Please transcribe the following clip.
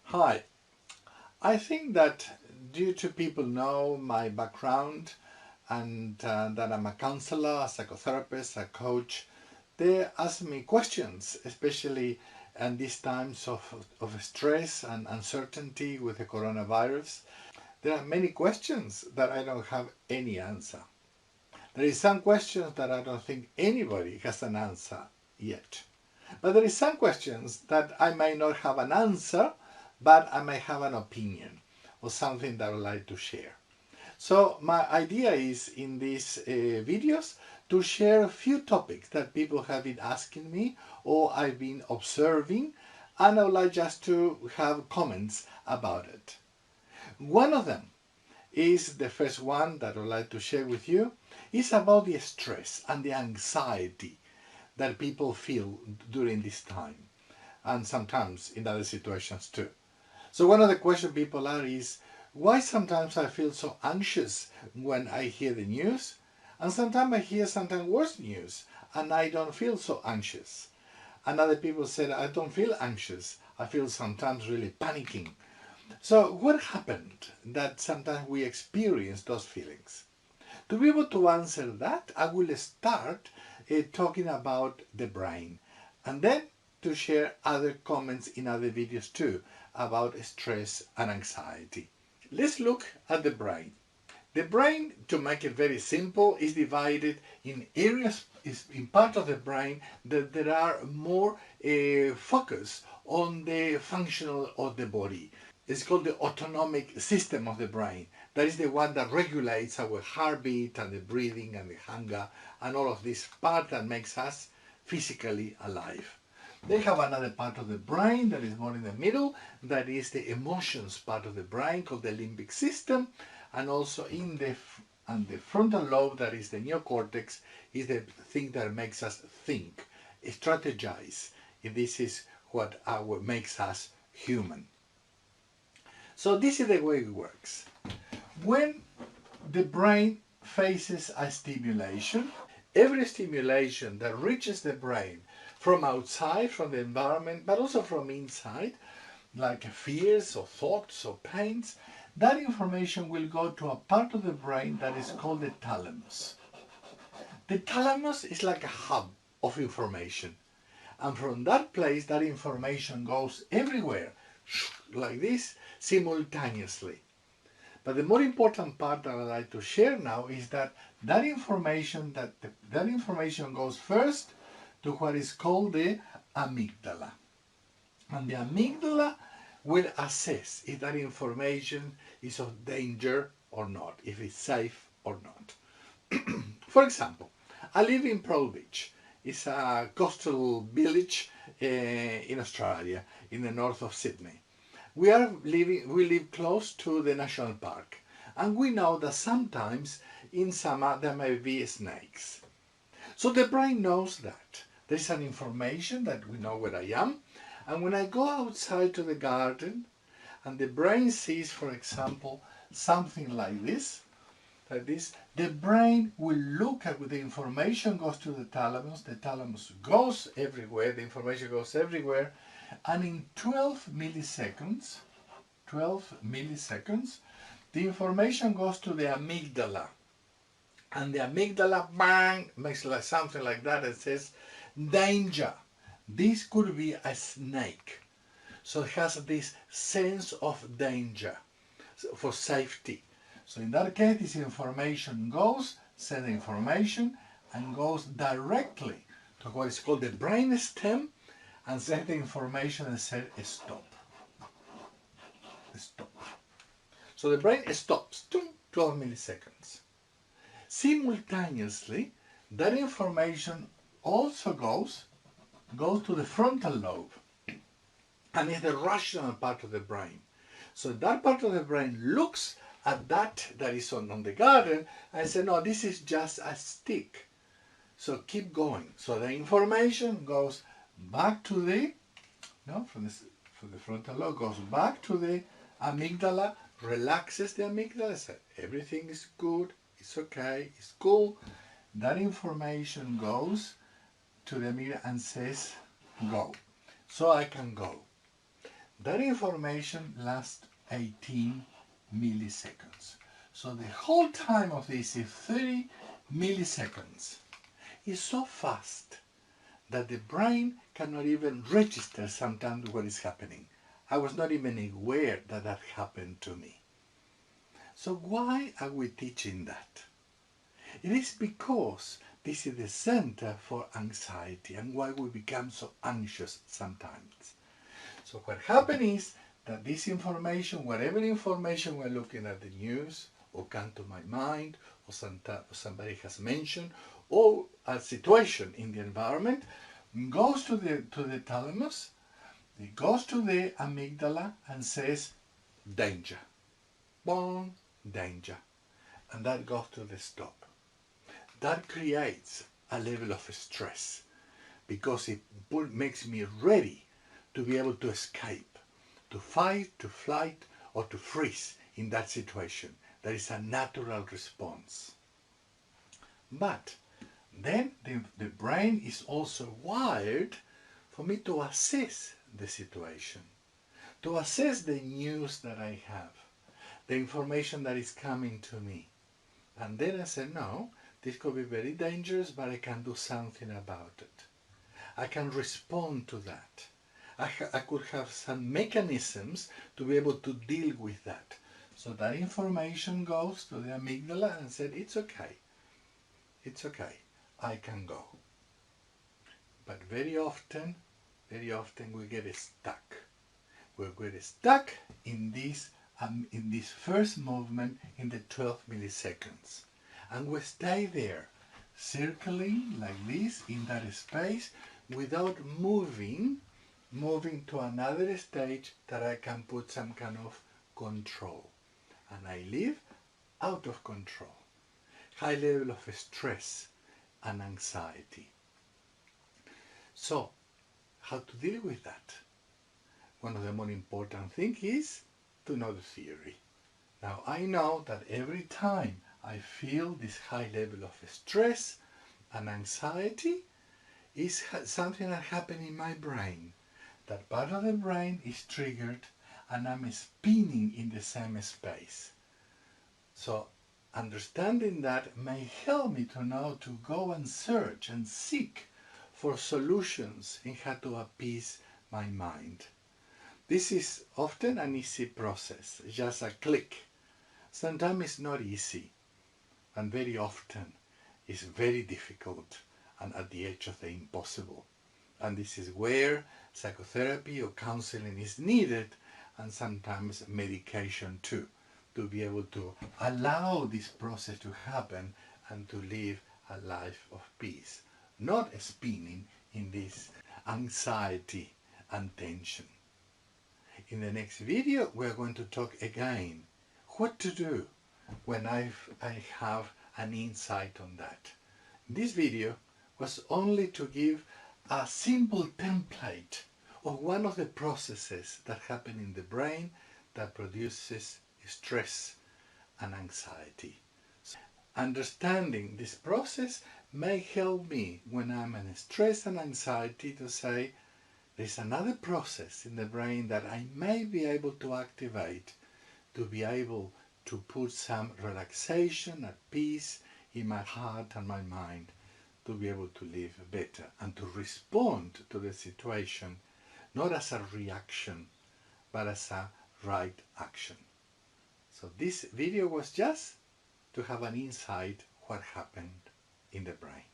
Hi, I think that due to people know my background and that I'm a counselor, a psychotherapist, a coach, they ask me questions, especially in these times of stress and uncertainty with the coronavirus. There are many questions that I don't have any answer. There is some questions that I don't think anybody has an answer yet. But there is some questions that I may not have an answer, but I may have an opinion or something that I would like to share. So my idea is in these videos to share a few topics that people have been asking me or I've been observing, and I would like just to have comments about it. One of them is the first one that I would like to share with you, is about the stress and the anxiety that people feel during this time, and sometimes in other situations too. So one of the questions people are is, why sometimes I feel so anxious when I hear the news, and sometimes I hear sometimes worse news, and I don't feel so anxious. And other people said, I don't feel anxious, I feel sometimes really panicking. So what happened that sometimes we experience those feelings? To be able to answer that, I will start talking about the brain, and then to share other comments in other videos too about stress and anxiety. Let's look at the brain. The brain, to make it very simple, is divided in areas, in part of the brain that there are more focus on the functional of the body. It's called the autonomic system of the brain. That is the one that regulates our heartbeat and the breathing and the hunger and all of this part that makes us physically alive. They have another part of the brain that is more in the middle, that is the emotions part of the brain called the limbic system, and also in the frontal lobe, that is the neocortex, is the thing that makes us think, strategize. This is what makes us human. So this is the way it works. When the brain faces a stimulation, every stimulation that reaches the brain from outside, from the environment, but also from inside, like fears or thoughts or pains, that information will go to a part of the brain that is called the thalamus. The thalamus is like a hub of information. And from that place, that information goes everywhere, like this, simultaneously. But the more important part that I'd like to share now is that that information goes first to what is called the amygdala. And the amygdala will assess if that information is of danger or not, if it's safe or not. For example, I live in Pearl Beach. It's a coastal village in Australia, in the north of Sydney. We live close to the national park, and we know that sometimes in summer there may be snakes. So the brain knows that. There is an information that we know where I am, and when I go outside to the garden, and the brain sees, for example, something like this, the brain will look at the information goes to the thalamus goes everywhere, the information goes everywhere, and in 12 milliseconds, the information goes to the amygdala. And the amygdala, bang, makes like something like that and says, danger. This could be a snake. So it has this sense of danger, for safety. So in that case, this information goes, sends information, and goes directly to what is called the brain stem, and sends the information and says, stop. Stop. So the brain stops, 12 milliseconds. Simultaneously, that information also goes to the frontal lobe, and is the rational part of the brain. So that part of the brain looks at that is on the garden and says, no, this is just a stick. So keep going. So the information goes back to the, from the frontal lobe, goes back to the amygdala, relaxes the amygdala, says everything is good, it's okay, it's cool. That information goes to the mirror and says, go. So I can go. That information lasts 18 milliseconds. So the whole time of this is 30 milliseconds. It's so fast that the brain cannot even register sometimes what is happening. I was not even aware that that happened to me. So why are we teaching that? It is because this is the center for anxiety and why we become so anxious sometimes. So what happens is that this information, whatever information we're looking at the news, or come to my mind, or somebody has mentioned, or a situation in the environment, goes to the thalamus, it goes to the amygdala and says, danger. Boom, danger. And that goes to the stop. That creates a level of stress because it makes me ready to be able to escape, to fight, to flight, or to freeze in that situation. That is a natural response. But then the brain is also wired for me to assess the situation, to assess the news that I have, the information that is coming to me. And then I say, no, this could be very dangerous, but I can do something about it. I can respond to that. I could have some mechanisms to be able to deal with that. So that information goes to the amygdala and said, it's okay, I can go. But very often we get stuck. We get stuck in this first movement in the 12 milliseconds. And we stay there, circling like this in that space without moving to another stage that I can put some kind of control. And I live out of control. High level of stress and anxiety. So, how to deal with that? One of the more important things is to know the theory. Now, I know that every time I feel this high level of stress and anxiety, is something that happens in my brain. That part of the brain is triggered and I'm spinning in the same space. So understanding that may help me to know to go and search and seek for solutions in how to appease my mind. This is often an easy process, just a click. Sometimes it's not easy, and very often it's very difficult and at the edge of the impossible. And this is where psychotherapy or counseling is needed, and sometimes medication too, to be able to allow this process to happen and to live a life of peace, not spinning in this anxiety and tension. In the next video, we're going to talk again what to do when I have an insight on that. This video was only to give a simple template of one of the processes that happen in the brain that produces stress and anxiety. So understanding this process may help me when I'm in stress and anxiety to say, there's another process in the brain that I may be able to activate to be able to put some relaxation and peace in my heart and my mind, to be able to live better and to respond to the situation not as a reaction but as a right action. So this video was just to have an insight what happened in the brain.